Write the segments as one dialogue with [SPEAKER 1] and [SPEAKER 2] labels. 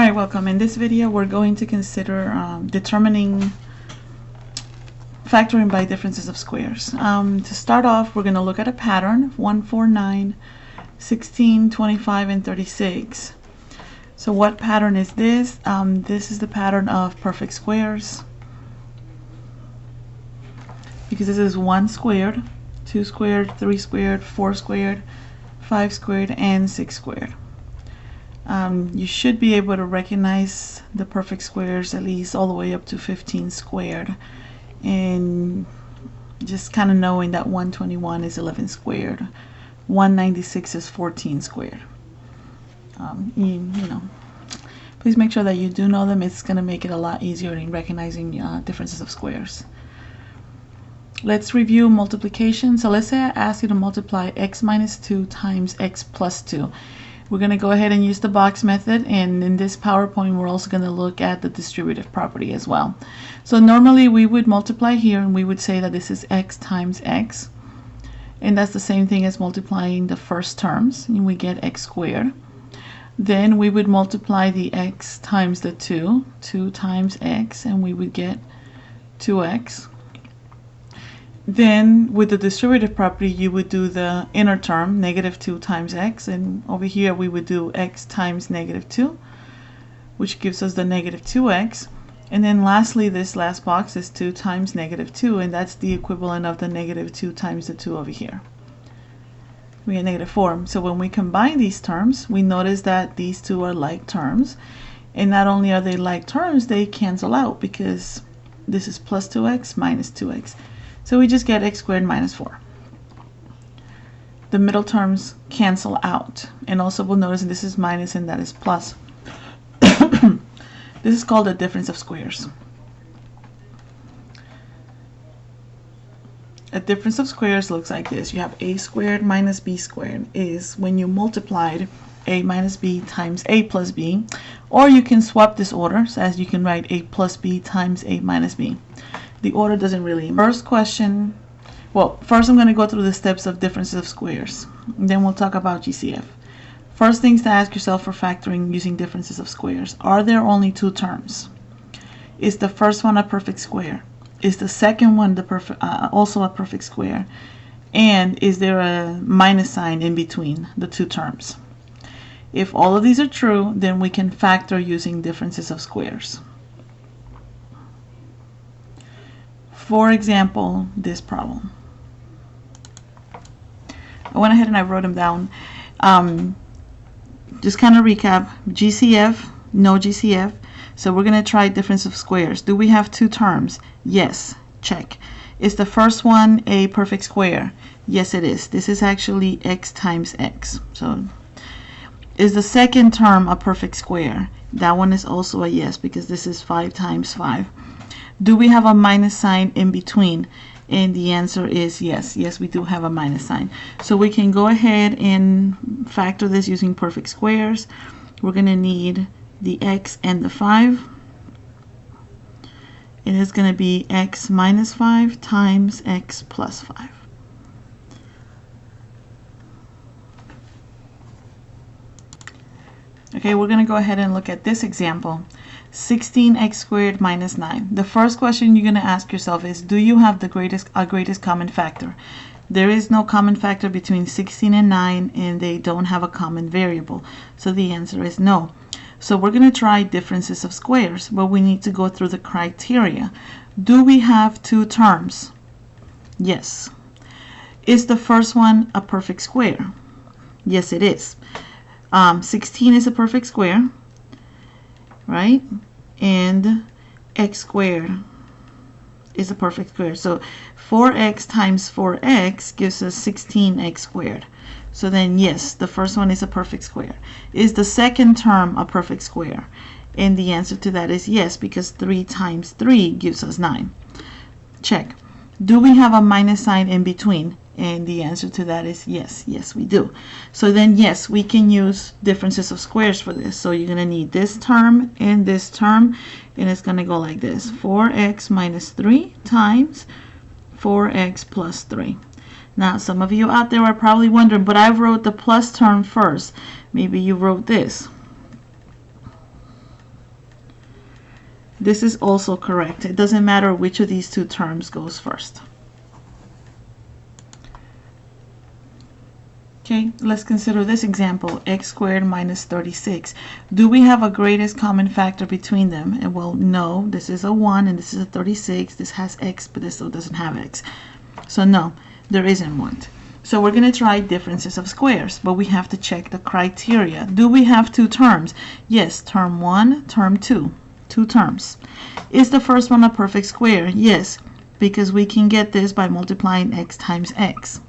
[SPEAKER 1] Hi, welcome. In this video we're going to consider determining factoring by differences of squares. To start off, we're going to look at a pattern 1, 4, 9, 16, 25, and 36. So what pattern is this? This is the pattern of perfect squares, because this is 1 squared, 2 squared, 3 squared, 4 squared, 5 squared, and 6 squared. You should be able to recognize the perfect squares at least all the way up to 15 squared, and just kind of knowing that 121 is 11 squared, 196 is 14 squared. You know, please make sure that you do know them. It's going to make it a lot easier in recognizing differences of squares. Let's review multiplication. So let's say I ask you to multiply x minus 2 times x plus 2. We're going to go ahead and use the box method, and in this PowerPoint we're also going to look at the distributive property as well. So normally we would multiply here and we would say that this is x times x, and that's the same thing as multiplying the first terms, and we get x squared. Then we would multiply the x times the 2 times x, and we would get 2x. Then with the distributive property you would do the inner term, negative 2 times x, and over here we would do x times negative 2, which gives us the negative 2x. And then lastly, this last box is 2 times negative 2, and that's the equivalent of the negative 2 times the 2 over here. We get negative 4. So when we combine these terms, we notice that these two are like terms, and not only are they like terms, they cancel out because this is plus 2x minus 2x. So we just get x squared minus 4. The middle terms cancel out. And also we'll notice this is minus and that is plus. This is called a difference of squares. A difference of squares looks like this. You have a squared minus b squared is when you multiplied a minus b times a plus b. Or you can swap this order, so as you can write a plus b times a minus b. The order doesn't really matter. First question, well, first I'm going to go through the steps of differences of squares, and then we'll talk about GCF. First things to ask yourself for factoring using differences of squares: are there only two terms? Is the first one a perfect square? Is the second one also a perfect square? And is there a minus sign in between the two terms? If all of these are true, then we can factor using differences of squares. For example, this problem. I went ahead and I wrote them down. Just kind of recap. GCF, no GCF. So we're going to try difference of squares. Do we have two terms? Yes. Check. Is the first one a perfect square? Yes, it is. This is actually x times x. So is the second term a perfect square? That one is also a yes, because this is 5 times 5. Do we have a minus sign in between? And the answer is yes. Yes, we do have a minus sign. So we can go ahead and factor this using perfect squares. We're going to need the x and the 5. It is going to be x minus 5 times x plus 5. Okay, we're going to go ahead and look at this example. 16x squared minus 9. The first question you're going to ask yourself is, do you have the greatest common factor? There is no common factor between 16 and 9, and they don't have a common variable. So the answer is no. So we're going to try differences of squares, but we need to go through the criteria. Do we have two terms? Yes. Is the first one a perfect square? Yes, it is. 16 is a perfect square, right? And x squared is a perfect square. So 4x times 4x gives us 16x squared. So then yes, the first one is a perfect square. Is the second term a perfect square? And the answer to that is yes, because 3 times 3 gives us 9. Check. Do we have a minus sign in between? And the answer to that is yes. Yes, we do. So then yes, we can use differences of squares for this. So you're going to need this term and this term, and it's going to go like this: 4x minus 3 times 4x plus 3. Now some of you out there are probably wondering, but I wrote the plus term first. Maybe you wrote this. This is also correct. It doesn't matter which of these two terms goes first. Okay, let's consider this example, x squared minus 36. Do we have a greatest common factor between them? And well, no, this is a 1 and this is a 36. This has x, but this still doesn't have x. So no, there isn't one. So we're going to try differences of squares, but we have to check the criteria. Do we have two terms? Yes, term 1, term 2. Two terms. Is the first one a perfect square? Yes, because we can get this by multiplying x times x.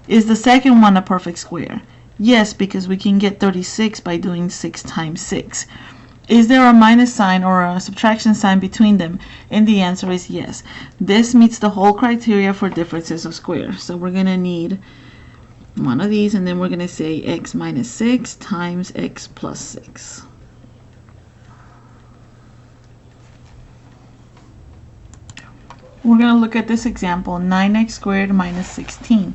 [SPEAKER 1] Is the second one a perfect square? Yes, because we can get 36 by doing 6 times 6. Is there a minus sign or a subtraction sign between them? And the answer is yes. This meets the whole criteria for differences of squares. So we're going to need one of these, and then we're going to say x minus 6 times x plus 6. We're going to look at this example, 9x squared minus 16.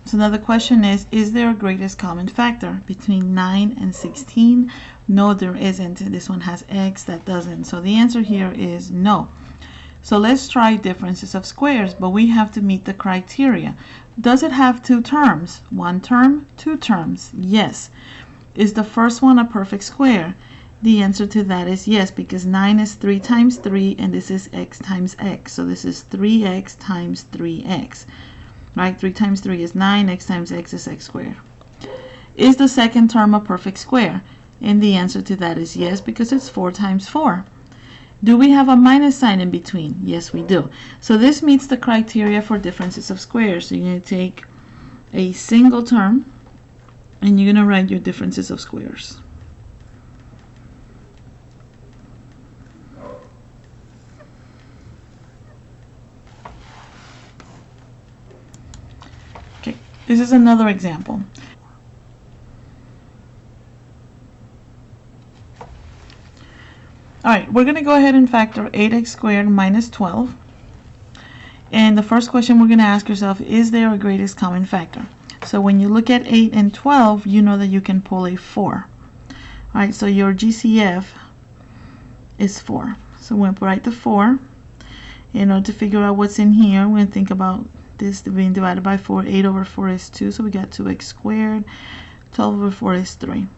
[SPEAKER 1] So now the question is there a greatest common factor between 9 and 16? No, there isn't. This one has x, that doesn't. So the answer here is no. So let's try differences of squares, but we have to meet the criteria. Does it have two terms? One term, two terms? Yes. Is the first one a perfect square? The answer to that is yes, because 9 is 3 times 3, and this is x times x. So this is 3x times 3x. Right? 3 times 3 is 9, x times x is x squared. Is the second term a perfect square? And the answer to that is yes, because it's 4 times 4. Do we have a minus sign in between? Yes, we do. So this meets the criteria for differences of squares. So you're going to take a single term, and you're going to write your differences of squares. This is another example. Alright, we're going to go ahead and factor 8x squared minus 12. And the first question we're going to ask yourself, is there a greatest common factor? So when you look at 8 and 12, you know that you can pull a 4. Alright, so your GCF is 4. So we're going to write the 4. In order to figure out what's in here, we're going to think about this being divided by 4. 8 over 4 is 2, so we got 2x squared. 12 over 4 is 3.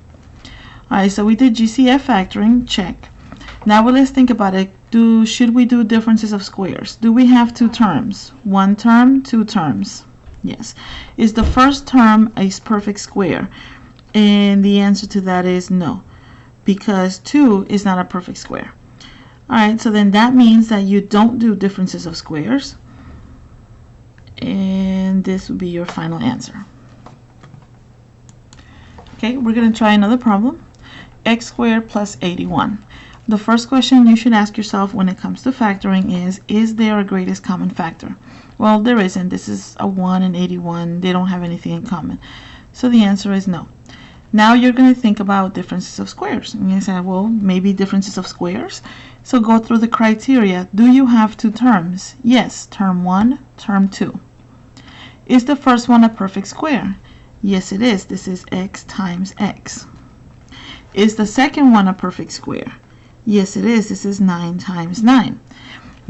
[SPEAKER 1] Alright, so we did GCF factoring, check. Now let's think about it. Should we do differences of squares? Do we have two terms? One term, two terms? Yes. Is the first term a perfect square? And the answer to that is no, because 2 is not a perfect square. Alright, so then that means that you don't do differences of squares. And this would be your final answer. Okay, we're going to try another problem. X squared plus 81. The first question you should ask yourself when it comes to factoring is there a greatest common factor? Well, there isn't. This is a 1 and 81. They don't have anything in common. So the answer is no. Now you're going to think about differences of squares. And you say, well, maybe differences of squares. So go through the criteria. Do you have two terms? Yes, term 1, term 2. Is the first one a perfect square? Yes, it is. This is x times x. Is the second one a perfect square? Yes, it is. This is 9 times 9.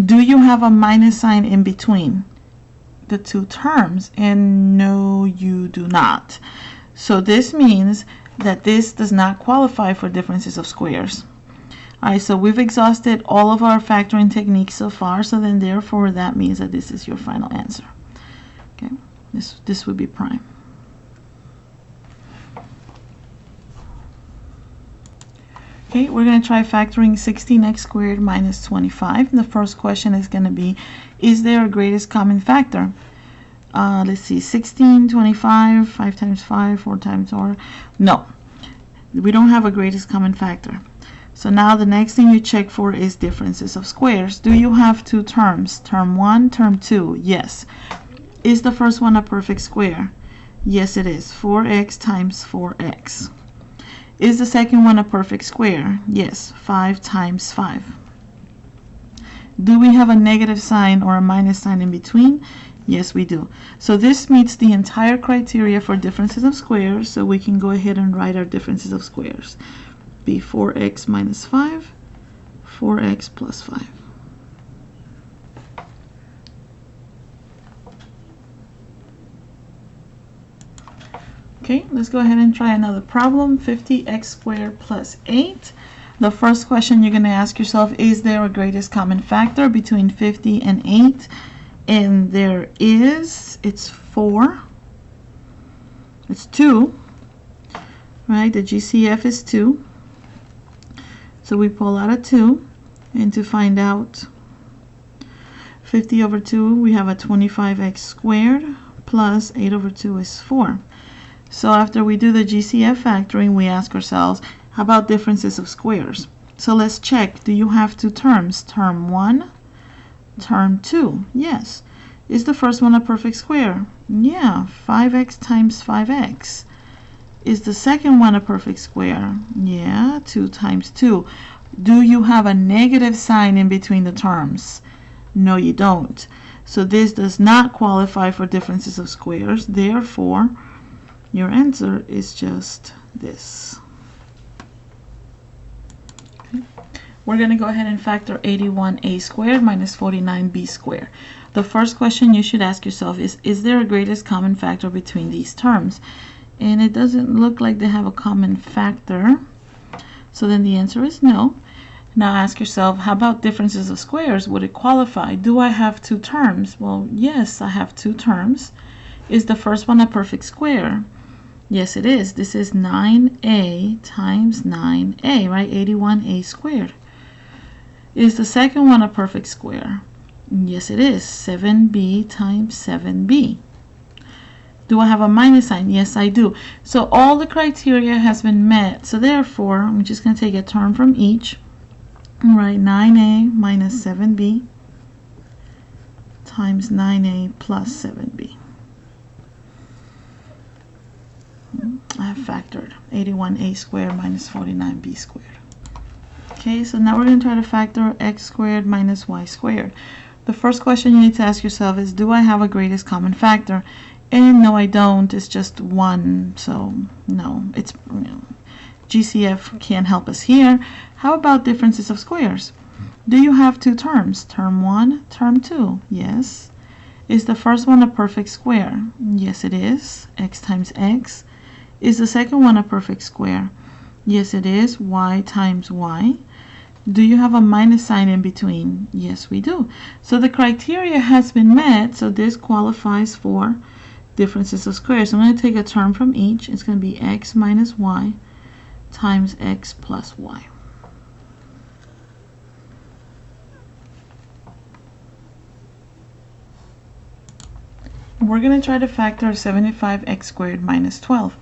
[SPEAKER 1] Do you have a minus sign in between the two terms? And no, you do not. So this means that this does not qualify for differences of squares. Alright, so we've exhausted all of our factoring techniques so far, so then therefore that means that this is your final answer. Okay, this would be prime. Okay, we're going to try factoring 16x squared minus 25. The first question is going to be, is there a greatest common factor? Let's see, 16, 25, 5 times 5, 4 times 4. No, we don't have a greatest common factor. So now the next thing you check for is differences of squares. Do you have two terms? Term 1, term 2? Yes. Is the first one a perfect square? Yes, it is. 4x times 4x. Is the second one a perfect square? Yes, 5 times 5. Do we have a negative sign or a minus sign in between? Yes, we do. So this meets the entire criteria for differences of squares, so we can go ahead and write our differences of squares. Be 4x minus 5, 4x plus 5. Okay, let's go ahead and try another problem. 50x squared plus 8. The first question you're going to ask yourself, is there a greatest common factor between 50 and 8? And there is. It's 4. It's 2. Right? The GCF is 2. So we pull out a 2. And to find out 50 over 2, we have a 25x squared plus 8 over 2 is 4. So after we do the GCF factoring, we ask ourselves, how about differences of squares? So let's check. Do you have two terms? Term 1, term 2. Yes. Is the first one a perfect square? Yeah, 5x times 5x. Is the second one a perfect square? Yeah, 2 times 2. Do you have a negative sign in between the terms? No, you don't. So this does not qualify for differences of squares. Therefore, your answer is just this. Okay. We're going to go ahead and factor 81a squared minus 49b squared. The first question you should ask yourself is there a greatest common factor between these terms? And it doesn't look like they have a common factor. So then the answer is no. Now ask yourself, how about differences of squares? Would it qualify? Do I have two terms? Well, yes, I have two terms. Is the first one a perfect square? Yes, it is. This is 9a times 9a, right? 81a squared. Is the second one a perfect square? Yes, it is. 7b times 7b. Do I have a minus sign? Yes, I do. So all the criteria has been met. So therefore, I'm just going to take a term from each. All right, 9a minus 7b times 9a plus 7b. I have factored 81a squared minus 49b squared. Okay, so now we're going to try to factor x squared minus y squared. The first question you need to ask yourself is, do I have a greatest common factor? And no, I don't. It's just 1. So no, it's GCF can't help us here. How about differences of squares? Do you have two terms? Term 1, term 2? Yes. Is the first one a perfect square? Yes, it is. X times x. Is the second one a perfect square? Yes, it is. Y times y. Do you have a minus sign in between? Yes, we do. So the criteria has been met, so this qualifies for differences of squares. So I'm going to take a term from each. It's going to be x minus y times x plus y. We're going to try to factor 75x squared minus 12.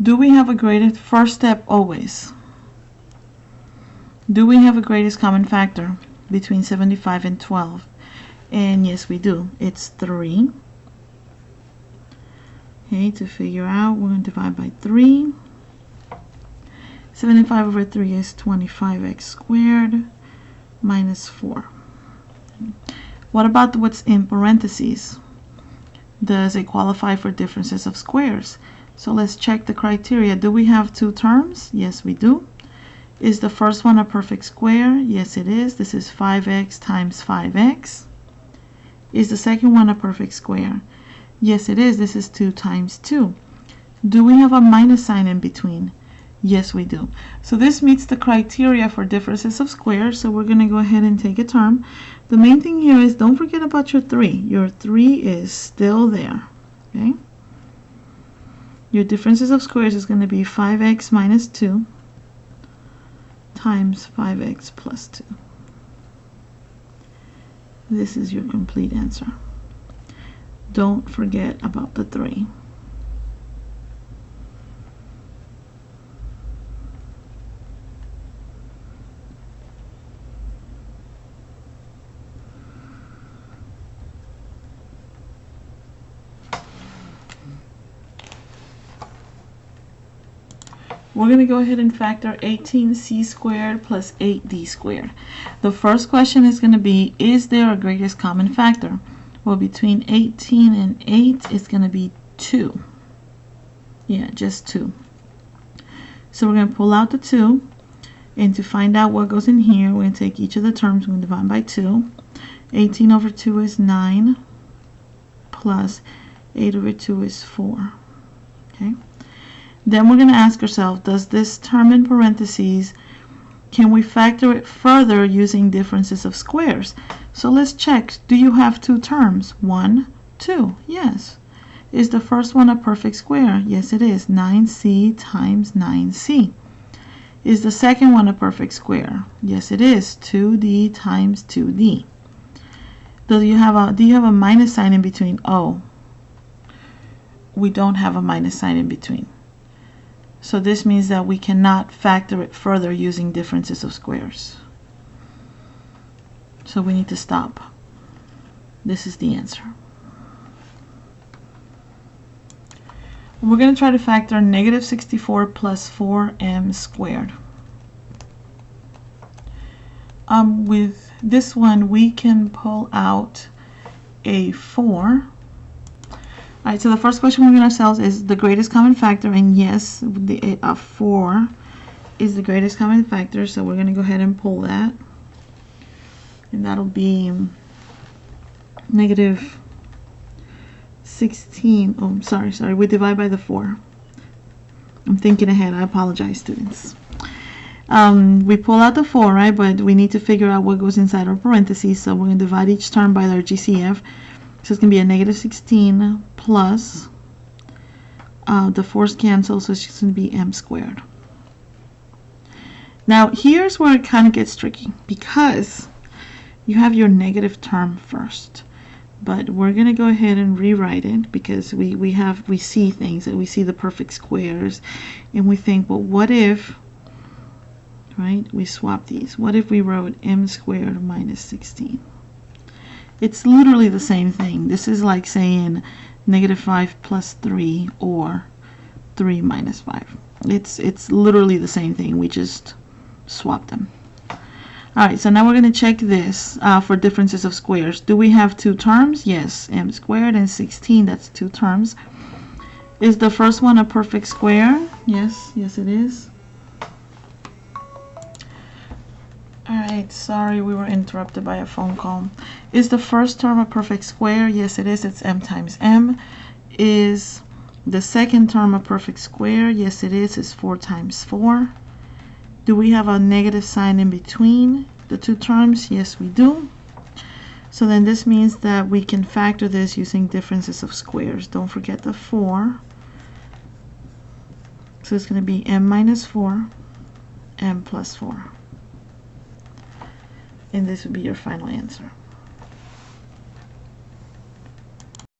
[SPEAKER 1] Do we have a greatest, first step always, do we have a greatest common factor between 75 and 12? And yes, we do. It's 3. Okay, to figure out, we're going to divide by 3. 75 over 3 is 25x squared minus 4. What about what's in parentheses? Does it qualify for differences of squares? So let's check the criteria. Do we have two terms? Yes, we do. Is the first one a perfect square? Yes, it is. This is 5x times 5x. Is the second one a perfect square? Yes, it is. This is 2 times 2. Do we have a minus sign in between? Yes, we do. So this meets the criteria for differences of squares. So we're going to go ahead and take a term. The main thing here is don't forget about your 3. Your 3 is still there. Okay? Your differences of squares is going to be 5x minus 2 times 5x plus 2. This is your complete answer. Don't forget about the 3. We're going to go ahead and factor 18c squared plus 8d squared. The first question is going to be, is there a greatest common factor? Well, between 18 and 8, it's going to be 2. Yeah, just 2. So we're going to pull out the 2. And to find out what goes in here, we're going to take each of the terms, we're going to divide by 2. 18 over 2 is 9, plus 8 over 2 is 4. Okay. Then we're going to ask ourselves, does this term in parentheses, can we factor it further using differences of squares? So let's check. Do you have two terms? 1, 2. Yes. Is the first one a perfect square? Yes, it is. 9c times 9c. Is the second one a perfect square? Yes, it is. 2d times 2d. Do you have a minus sign in between? Oh, we don't have a minus sign in between. So this means that we cannot factor it further using differences of squares. So we need to stop. This is the answer. We're going to try to factor negative 64 plus 4m squared. With this one, we can pull out a 4. Alright, so the first question we're going to ourselves is the greatest common factor, and yes, the 4 is the greatest common factor, so we're going to go ahead and pull that. And that'll be negative 16. Oh, sorry, we divide by the 4. I'm thinking ahead. I apologize, students. We pull out the 4, right? But we need to figure out what goes inside our parentheses, so we're going to divide each term by their GCF. So it's going to be a negative 16 plus the 4's cancel, so it's just going to be m squared. Now here's where it kind of gets tricky, because you have your negative term first, but we're going to go ahead and rewrite it, because we see things, and we see the perfect squares, and we think, well, what if, right, we swap these. What if we wrote m squared minus 16? It's literally the same thing. This is like saying negative 5 plus 3 or 3 minus 5. It's literally the same thing. We just swapped them. Alright, so now we're going to check this for differences of squares. Do we have two terms? Yes, m squared and 16, that's two terms. Is the first one a perfect square? Yes, it is. Alright, sorry, we were interrupted by a phone call. Is the first term a perfect square? Yes, it is. It's m times m. Is the second term a perfect square? Yes, it is. It's 4 times 4. Do we have a negative sign in between the two terms? Yes, we do. So then this means that we can factor this using differences of squares. Don't forget the 4. So it's going to be m minus 4, m plus 4. And this would be your final answer.